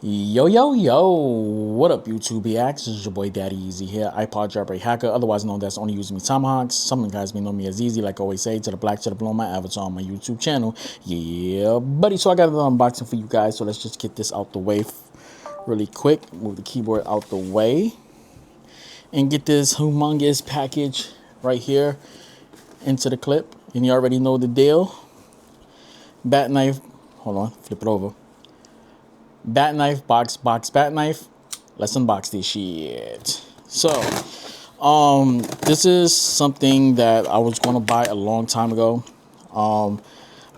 Yo, what up YouTube reacts? This is your boy Daddy Easy here, iPod jailbreak hacker, otherwise known as only using me tomahawks. Some guys may know me as Easy, like I always say, to the black, to the blue, my avatar on my YouTube channel. Yeah, buddy, so I got an unboxing for you guys, so let's just get this out the way really quick. Move the keyboard out the way and get this humongous package right here into the clip. And you already know the deal. Bat knife, hold on, flip it over. Bat knife, box, bat knife. Let's unbox this shit. So, this is something that I was gonna buy a long time ago.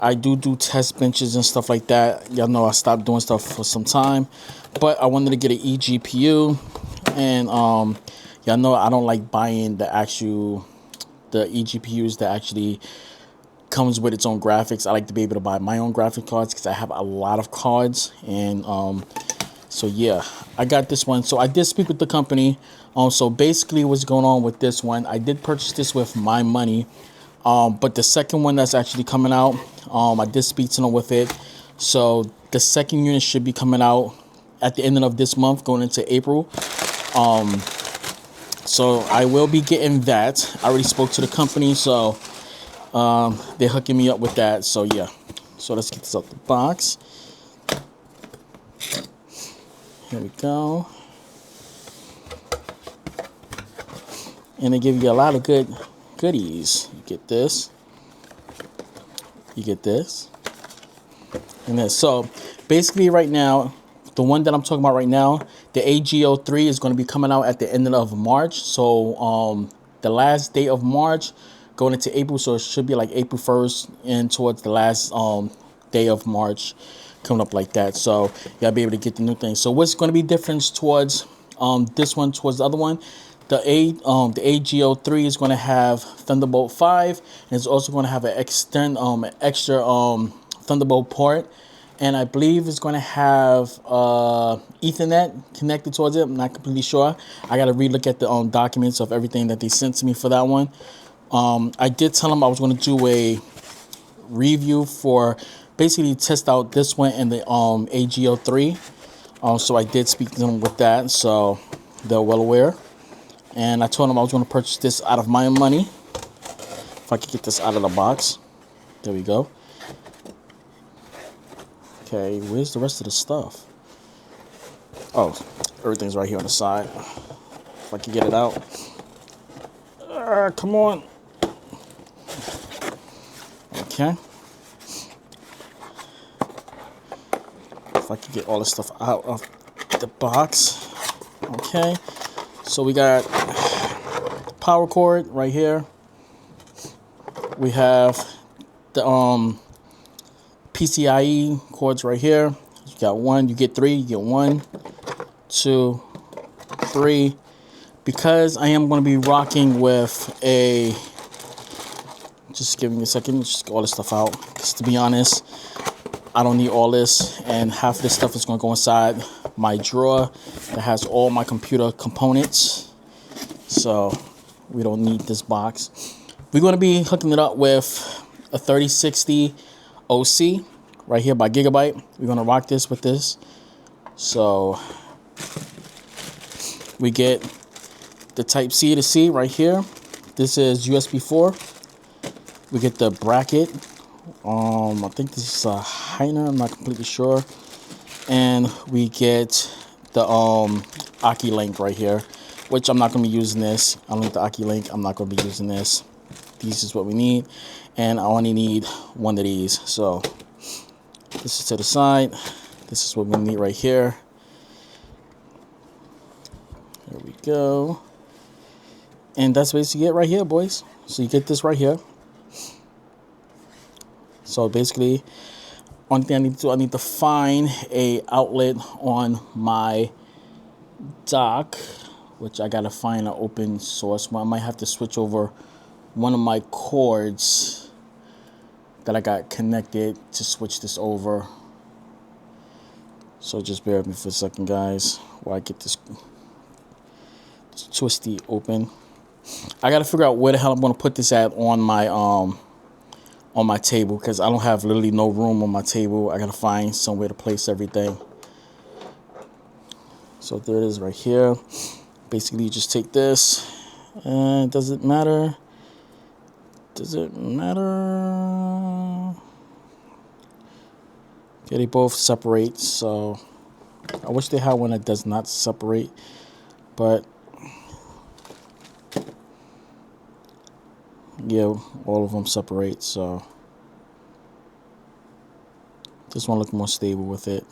I do test benches and stuff like that. Y'all know I stopped doing stuff for some time, but I wanted to get an eGPU, and y'all know I don't like buying the eGPUs that actually comes with its own graphics. I like to be able to buy my own graphic cards because I have a lot of cards, and so yeah, I got this one. So I did speak with the company. So basically what's going on with this one, I did purchase this with my money, but the second one that's actually coming out, I did speak to them with it. So the second unit should be coming out at the end of this month, going into April. So I will be getting that. I already spoke to the company, so they're hooking me up with that. So yeah, so let's get this out the box. Here we go. And they give you a lot of goodies. You get this, you get this, and this. So basically right now, the one that I'm talking about right now, the AG03 is going to be coming out at the end of March. So the last day of March going into April, so it should be like April 1st and towards the last day of March, coming up like that. So y'all be able to get the new thing. So what's going to be different towards this one towards the other one? The AG03 is going to have Thunderbolt 5, and it's also going to have an extra Thunderbolt port, and I believe it's going to have Ethernet connected towards it. I'm not completely sure. I got to relook at the documents of everything that they sent to me for that one. I did tell them I was going to do a review for basically test out this one and the AG03. So I did speak to them with that, so they're well aware. And I told them I was going to purchase this out of my money. If I could get this out of the box. There we go. Okay, where's the rest of the stuff? Oh, everything's right here on the side. If I could get it out. Come on. Okay. If I could get all this stuff out of the box. Okay. So we got power cord right here. We have the PCIe cords right here. You got one, you get three. You get 1, 2, 3. Because I am going to be rocking with a, just give me a second, just get all this stuff out. Because to be honest, I don't need all this, and half of this stuff is going to go inside my drawer that has all my computer components. So we don't need this box. We're going to be hooking it up with a 3060 OC right here by Gigabyte. We're going to rock this with this. So we get the type C to C right here. This is USB 4. We get the bracket. I think this is a Heiner, I'm not completely sure. And we get the Aki link right here, which I'm not going to be using this. I don't need the Aki link. I'm not going to be using this. This is what we need, and I only need one of these. So this is to the side. This is what we need right here. There we go. And that's basically it right here, boys. So you get this right here. So basically, only thing I need to do, I need to find a outlet on my dock, which I gotta find an open source one. I might have to switch over one of my cords that I got connected to switch this over. So just bear with me for a second, guys, while I get this twisty open. I gotta figure out where the hell I'm gonna put this at on my table, because I don't have literally no room on my table. I gotta find somewhere to place everything. So there it is right here. Basically, you just take this, and does it matter? Does it matter? Okay, they both separate, so I wish they had one that does not separate, but yeah, all of them separate, so this one looks more stable with it.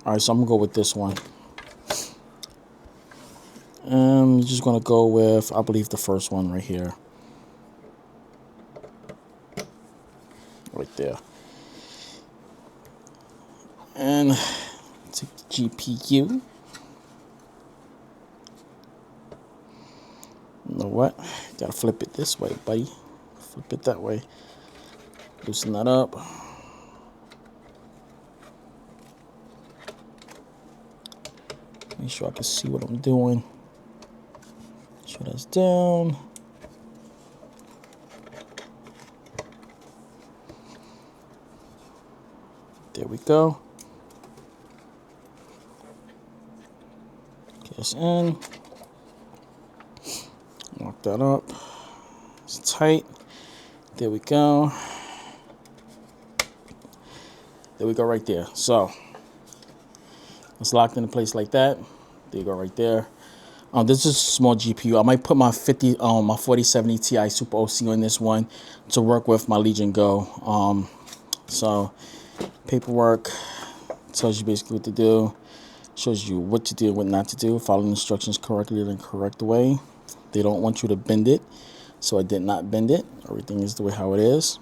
All right, so I'm gonna go with this one. I'm just gonna go with, I believe, the first one right here. Right there. And take the GPU. You know what? Gotta flip it this way, buddy. Flip it that way. Loosen that up. Make sure I can see what I'm doing. Make sure that's down. There we go. Get this in. Lock that up. It's tight. There we go. There we go right there. So it's locked into place like that. There you go right there. This is a small GPU. I might put my 4070 Ti Super OC on this one to work with my Legion Go. So paperwork tells you basically what to do. Shows you what to do, what not to do. Follow the instructions correctly in the correct way. They don't want you to bend it, so I did not bend it. Everything is the way how it is.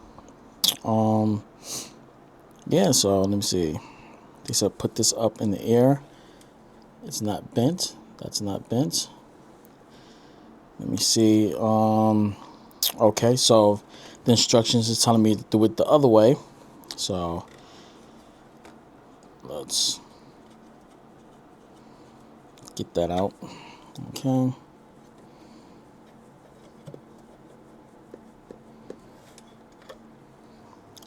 Yeah, so let me see. They said put this up in the air. It's not bent. That's not bent. Let me see. Okay, so the instructions is telling me to do it the other way. So let's get that out. Okay.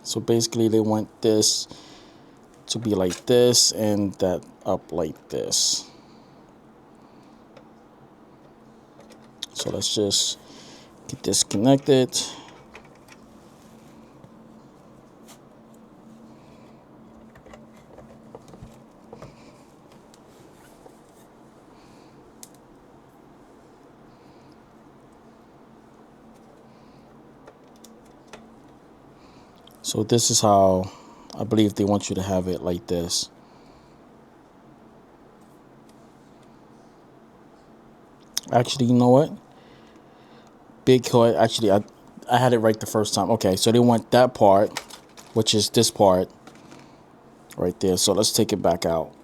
So basically they want this to be like this and that up like this. So let's just get this connected. So this is how I believe they want you to have it, like this. Actually, you know what? Big code. Actually, I had it right the first time. Okay, so they want that part, which is this part right there. So let's take it back out.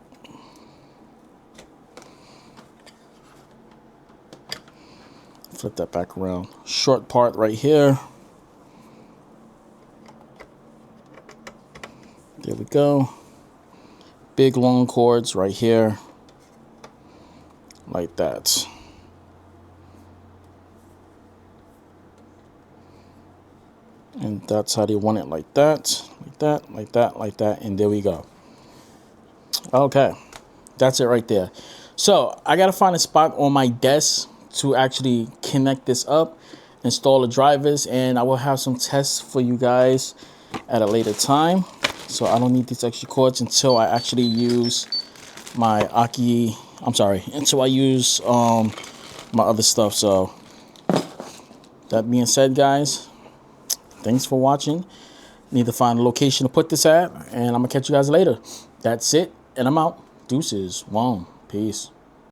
Flip that back around. Short part right here. There we go. Big long cords right here. Like that. And that's how they want it, like that, like that, like that, like that, and there we go. Okay, that's it right there. So I gotta find a spot on my desk to actually connect this up, install the drivers, and I will have some tests for you guys at a later time. So I don't need these extra cords until I actually use my until I use my other stuff. So that being said, guys, thanks for watching. Need to find a location to put this at, and I'm gonna catch you guys later. That's it, and I'm out. Deuces. Peace.